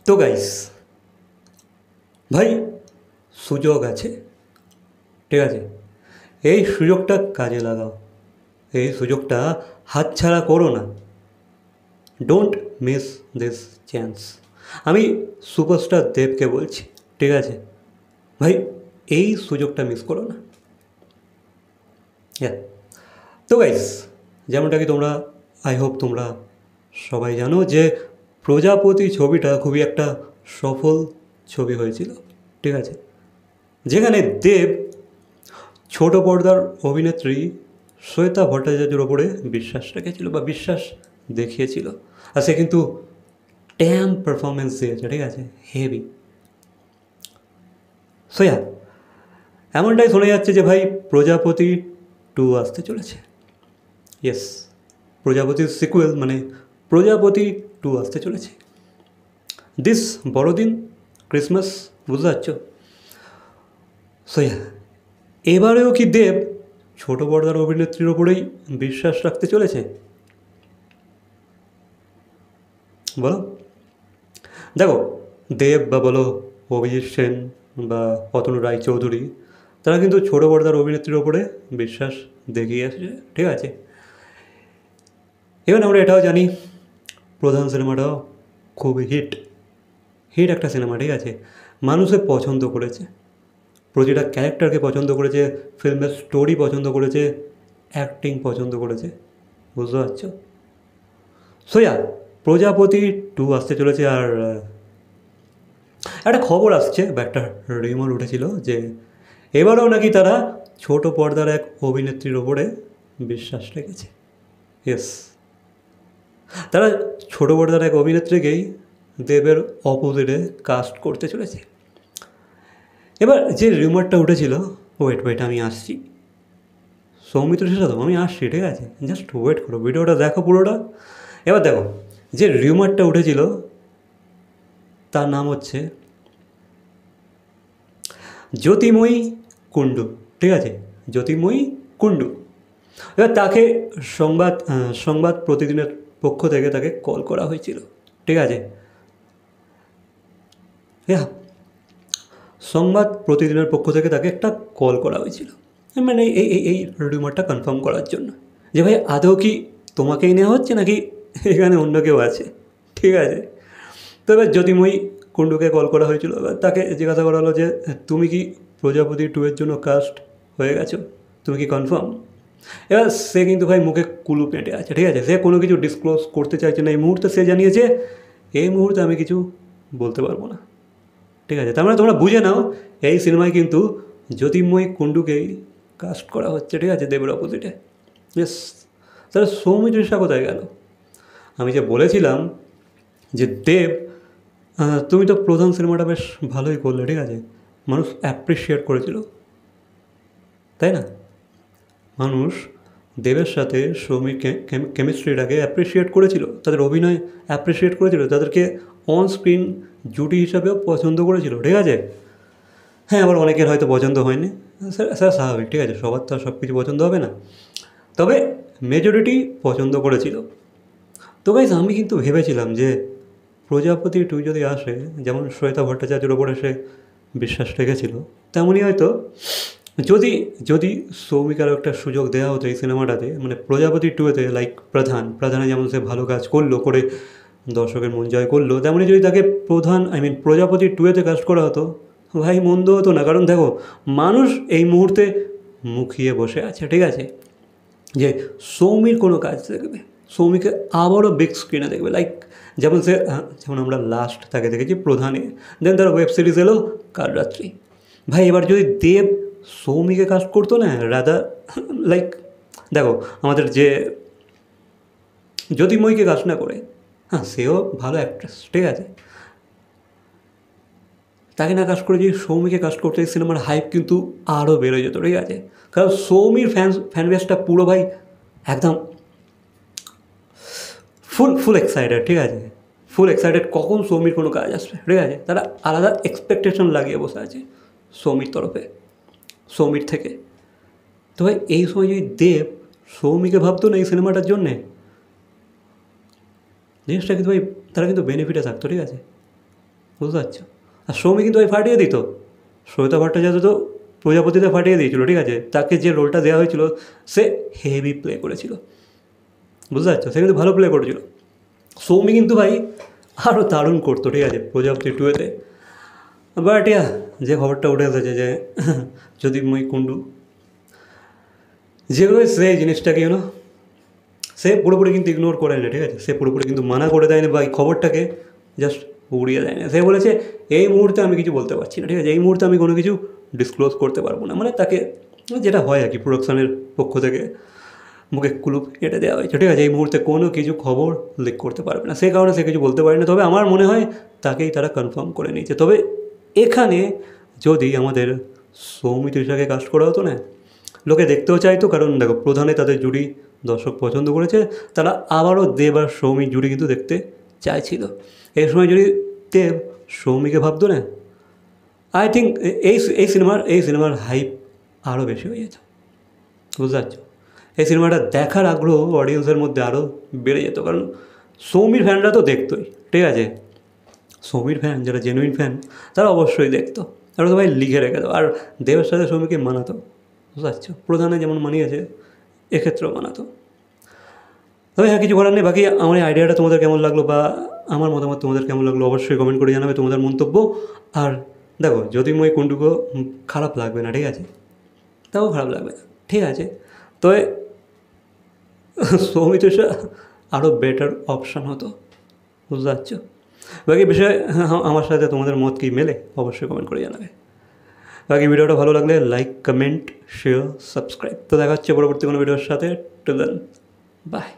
তো গাইস ভাই, সুযোগ আছে, ঠিক আছে? এই সুযোগটা কাজে লাগাও, এই সুযোগটা হাতছাড়া করো না। Don't miss this chance. আমি সুপারস্টার দেবকে বলছি, ঠিক আছে ভাই, এই সুযোগটা মিস করো না। হ্যাঁ, তো গাইস, যেমনটা কি তোমরা, আই হোপ তোমরা সবাই জানো যে প্রজাপতি ছবিটা খুবই একটা সফল ছবি হয়েছিল, ঠিক আছে? যেখানে দেব ছোট পর্দার অভিনেত্রী শ্বেতা ভট্টাচার্যের ওপরে বিশ্বাস রেখেছিল বা বিশ্বাস দেখিয়েছিল, আর সে কিন্তু ড্যাম পারফরমেন্স দিয়েছে, ঠিক আছে? হেভি। সোয়া এমনটাই শোনা যাচ্ছে যে ভাই প্রজাপতি 2 আসতে চলেছে। ইয়েস, প্রজাপতির সিকুয়েল মানে প্রজাপতি 2 আসতে চলেছে দিস বড়দিন, ক্রিসমাস, বুঝতে পারছো? সোয়া এবারেও কি দেব ছোট পর্দার অভিনেত্রীর ওপরেই বিশ্বাস রাখতে চলেছে? বলো। দেখো, দেব বা বলো অভিজিৎ সেন বা অতনু রায়চৌধুরী, তারা কিন্তু ছোট পর্দার অভিনেত্রীর ওপরে বিশ্বাস দেখিয়ে আসছে, ঠিক আছে? এবার আমরা এটাও জানি প্রধান সিনেমাটাও খুব হিট হিট একটা সিনেমা, ঠিক আছে? মানুষে পছন্দ করেছে, প্রতিটা ক্যারেক্টারকে পছন্দ করেছে, ফিল্মের স্টোরি পছন্দ করেছে, অ্যাক্টিং পছন্দ করেছে, বুঝতে পারছো? সোয়া প্রজাপতি 2 আসতে চলেছে। আর একটা খবর আসছে বা একটা রিউমার উঠেছিল যে এবারেও নাকি তারা ছোট পর্দার এক অভিনেত্রীর ওপরে বিশ্বাস রেখেছে। ইয়েস, তারা ছোট পর্দার এক অভিনেত্রীকেই দেবের অপোজিটে কাস্ট করতে চলেছে। এবার যে রিউমারটা উঠেছিল, ওয়েট আমি আসছি, সৌমিত্র শেষাদম, আমি আসছি, ঠিক আছে? জাস্ট ওয়েট করো, ভিডিওটা দেখো পুরোটা। এবার দেখো, যে রিউমারটা উঠেছিল তার নাম হচ্ছে জ্যোতির্ময়ী কুণ্ডু, ঠিক আছে? জ্যোতির্ময়ী কুণ্ডু। এবার তাকে সংবাদ প্রতিদিনের পক্ষ থেকে তাকে কল করা হয়েছিল, ঠিক আছে? হ্যাঁ, সংবাদ প্রতিদিনের পক্ষ থেকে তাকে একটা কল করা হয়েছিল, মানে এই এই এই রিউমারটা কনফার্ম করার জন্য যে ভাই আদৌ কি তোমাকেই নেওয়া হচ্ছে নাকি এখানে অন্য কেউ আছে, ঠিক আছে? তো এবার জ্যোতির্ময়ী কুণ্ডুকে কল করা হয়েছিল। এবার তাকে জিজ্ঞাসা করা হলো যে তুমি কি প্রজাপতি 2 এর জন্য কাস্ট হয়ে গেছো, তুমি কি কনফার্ম? এবার সে কিন্তু ভাই মুখে কুলু পেঁটে আছে, ঠিক আছে? সে কোনো কিছু ডিসক্লোজ করতে চাইছে না এই মুহূর্তে। সে জানিয়েছে এই মুহূর্তে আমি কিছু বলতে পারবো না, ঠিক আছে? তার মানে তোমরা বুঝে নাও এই সিনেমায় কিন্তু জ্যোতির্ময়ী কুণ্ডুকেই কাস্ট করা হচ্ছে, ঠিক আছে, দেবের অপোজিটে। বেশ, তাহলে সৌমিত্রিষা কোথায় গেল? আমি যে বলেছিলাম যে দেব, তুমি তো প্রধান সিনেমাটা বেশ ভালোই করলে, ঠিক আছে? মানুষ অ্যাপ্রিসিয়েট করেছিল, তাই না? মানুষ দেবের সাথে সৌমির কেমিস্ট্রিটাকে অ্যাপ্রিসিয়েট করেছিল, তাদের অভিনয় অ্যাপ্রিসিয়েট করেছিল, তাদেরকে অন স্ক্রিন জুটি হিসাবেও পছন্দ করেছিল, ঠিক আছে? হ্যাঁ, আবার অনেকের হয়তো পছন্দ হয়নি, স্যার স্বাভাবিক, ঠিক আছে? সবার তো আর সব কিছু পছন্দ হবে না, তবে মেজরিটি পছন্দ করেছিল। তো গাইজ, আমি কিন্তু ভেবেছিলাম যে প্রজাপতি 2 যদি আসে, যেমন শ্বেতা ভট্টাচার্যের ওপরে সে বিশ্বাস রেখেছিল, তেমনই হয়তো যদি যদি সৌমিকারও একটা সুযোগ দেওয়া হতো এই সিনেমাটাতে, মানে প্রজাপতি 2-তে, লাইক প্রধানে যেমন সে ভালো কাজ করলো, করে দর্শকের মন জয় করলো, তেমনি যদি তাকে প্রজাপতি 2-তে কাস্ট করা হতো, ভাই মন্দ হতো না। কারণ দেখো, মানুষ এই মুহূর্তে মুখিয়ে বসে আছে, ঠিক আছে, যে সৌমির কোনো কাজ দেখবে, সৌমিকে আবারও বিগ স্ক্রিনে দেখবে। লাইক যেমন আমরা লাস্ট তাকে দেখেছি প্রধানে, দেন তার ওয়েব সিরিজ এলো কালরাত্রি। ভাই এবার যদি দেব সৌমিকে কাস্ট করতো না, রাদা লাইক দেখো আমাদের যে জ্যোতির্ময়ীকে কাস্ট না করে, হ্যাঁ সেও ভালো অ্যাক্ট্রেস, ঠিক আছে, তাকে না কাস্ট করে যদি সৌমিকে কাস্ট করতে, এই সিনেমার হাইপ কিন্তু আরও বেড়ে যেত, ঠিক আছে? কারণ সৌমির ফ্যান বেসটা পুরো ভাই একদম ফুল এক্সাইটেড, ঠিক আছে? ফুল এক্সাইটেড কখন সৌমির কোনো কাজ আসবে, ঠিক আছে? তারা আলাদা এক্সপেকটেশন লাগিয়ে বসে আছে সৌমির তরফে, সৌমির থেকে। তো ভাই এই সময় যদি দেব সৌমিকে ভাবতো না এই সিনেমাটার জন্যে, জিনিসটা কিন্তু ভাই তারা কিন্তু বেনিফিটে থাকতো, ঠিক আছে? বুঝতে পারছো? আর সৌমি কিন্তু ওই ফাটিয়ে দিত, শ্বেতা ভট্টাচার্য তো প্রজাপতিতে ফাটিয়ে দিয়েছিল, ঠিক আছে, তাকে যে রোলটা দেওয়া হয়েছিল সে হেভি প্লে করেছিল, বুঝতে পারছো, সে কিন্তু ভালো প্লে করেছিল। সৌমি কিন্তু ভাই আরও দারুণ করতো, ঠিক আছে, প্রজাপতি 2-তে। বাট যে খবরটা উঠে এসেছে যে জ্যোতির্ময়ী কুণ্ডু, যেভাবে সেই জিনিসটাকে সে পুরোপুরি কিন্তু ইগনোর করে না, ঠিক আছে, সে পুরোপুরি কিন্তু মানা করে দেয়নি বা এই খবরটাকে জাস্ট উড়িয়ে দেয় না। সে বলেছে এই মুহূর্তে আমি কিছু বলতে পারছি না, ঠিক আছে, এই মুহূর্তে আমি কোনো কিছু ডিসক্লোজ করতে পারবো না, মানে তাকে যেটা হয় আর কি প্রোডাকশানের পক্ষ থেকে মুখে কুলুপ কেটে দেওয়া হয়েছে, ঠিক আছে, এই মুহূর্তে কোনো কিছু খবর লিক করতে পারবে না, সেই কারণে সে কিছু বলতে পারে না। তবে আমার মনে হয় তাকেই তারা কনফার্ম করে নিয়েছে। তবে এখানে যদি আমাদের সৌমি তৃষাকে কাস্ট করা হতো না, লোকে দেখতেও চাইতো, কারণ দেখো প্রধানে তাদের জুড়ি দর্শক পছন্দ করেছে, তারা আবারও দেব আর সৌমির জুড়ি কিন্তু দেখতে চাইছিল। এই সময় যদি দেব সৌমিকে ভাবতো না, আই থিঙ্ক এই সিনেমার হাইপ আরও বেশি হয়ে যেত, বুঝতে পারছো? এই সিনেমাটা দেখার আগ্রহ অডিয়েন্সের মধ্যে আরও বেড়ে যেত, কারণ সৌমির ফ্যানরা তো দেখতোই, ঠিক আছে, সৌমির ফ্যান যারা জেনুইন ফ্যান তারা অবশ্যই দেখতো, তারা তো ভাই লিখে রেখে দাও। আর দেবের সাথে সৌমিকে মানাতো, বুঝতে পারছো, প্রধানে যেমন মানিয়েছে এক্ষেত্রেও মানাতো। তবে হ্যাঁ, কিছু করার নেই। বাকি আমার এই আইডিয়াটা তোমাদের কেমন লাগলো বা আমার মতামত তোমাদের কেমন লাগলো অবশ্যই কমেন্ট করে জানাবে তোমাদের মন্তব্য। আর দেখো জ্যোতির্ময়ী কুণ্ডুকেও খারাপ লাগবে না, ঠিক আছে, তাও খারাপ লাগবে না, ঠিক আছে, তবে সৌমি তৃষা আরও বেটার অপশান হতো, বুঝতে পারছো। বাকি বিষয়ে আমার সাথে তোমাদের মত কি মেলে অবশ্যই কমেন্ট করে জানাবে। বাকি ভিডিওটা ভালো লাগলে লাইক, কমেন্ট, শেয়ার, সাবস্ক্রাইব। তো দেখা হচ্ছে পরবর্তী কোনো ভিডিওর সাথে। Till then, by.